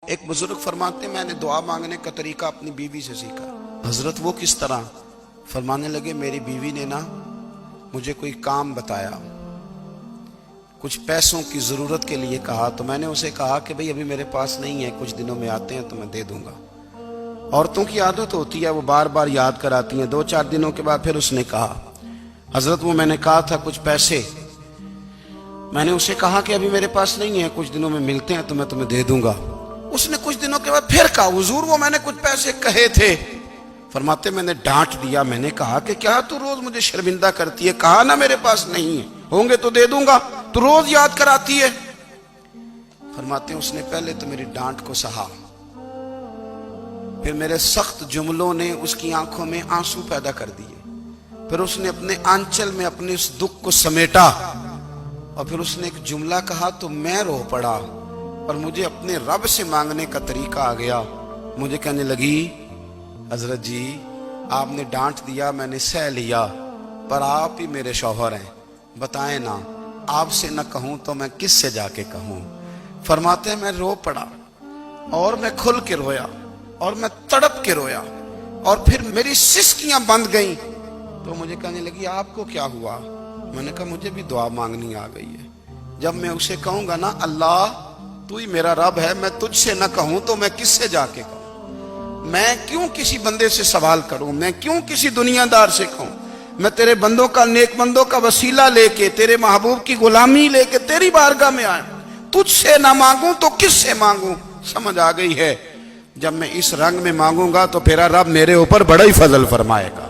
एक बुजुर्ग फरमाते, मैंने दुआ मांगने का तरीका अपनी बीवी से सीखा। हजरत वो किस तरह? फरमाने लगे, मेरी बीवी ने ना मुझे कोई काम बताया, कुछ पैसों की जरूरत के लिए कहा, तो मैंने उसे कहा कि भाई अभी मेरे पास नहीं है, कुछ दिनों में आते हैं तो मैं दे दूंगा। औरतों की आदत होती है, वो बार बार याद कराती हैं। 2-4 दिनों के बाद फिर उसने कहा, हजरत वो मैंने कहा था कुछ पैसे, मैंने उसे कहा कि अभी मेरे पास नहीं है, कुछ दिनों में मिलते हैं तो मैं तुम्हें दे दूंगा। उसने कुछ दिनों के बाद फिर कहा, हुजूर वो मैंने कुछ पैसे कहे थे। फरमाते, मैंने डांट दिया, मैंने कहा कि क्या तू रोज मुझे शर्मिंदा करती है, कहा ना मेरे पास नहीं है, होंगे तो दे दूंगा, तू रोज याद कराती है। फरमाते, उसने पहले तो मेरी डांट को सहा, फिर मेरे सख्त जुमलों ने उसकी आंखों में आंसू पैदा कर दिए, फिर उसने अपने आंचल में अपने उस दुख को समेटा और फिर उसने एक जुमला कहा तो मैं रो पड़ा और मुझे अपने रब से मांगने का तरीका आ गया। मुझे कहने लगी, हजरत जी आपने डांट दिया, मैंने सह लिया, पर आप ही मेरे शौहर हैं, बताएं ना, आपसे न कहूं तो मैं किससे जाके कहूं। फरमाते हैं, मैं रो पड़ा और मैं खुल के रोया और मैं तड़प के रोया और फिर मेरी सिसकियां बंद गईं। तो मुझे कहने लगी, आपको क्या हुआ? मैंने कहा, मुझे भी दुआ मांगनी आ गई है। जब मैं उसे कहूंगा ना, अल्लाह तू ही मेरा रब है, मैं तुझसे न कहूं तो मैं किससे जाके कहूं? मैं क्यों किसी बंदे से सवाल करूं? मैं क्यों किसी दुनियादार से कहूं? मैं तेरे बंदों का, नेक बंदों का वसीला लेके, तेरे महबूब की गुलामी लेके तेरी बारगाह में आया, तुझसे ना मांगू तो किससे मांगू? समझ आ गई है, जब मैं इस रंग में मांगूंगा तो तेरा रब मेरे ऊपर बड़ा ही फजल फरमाएगा।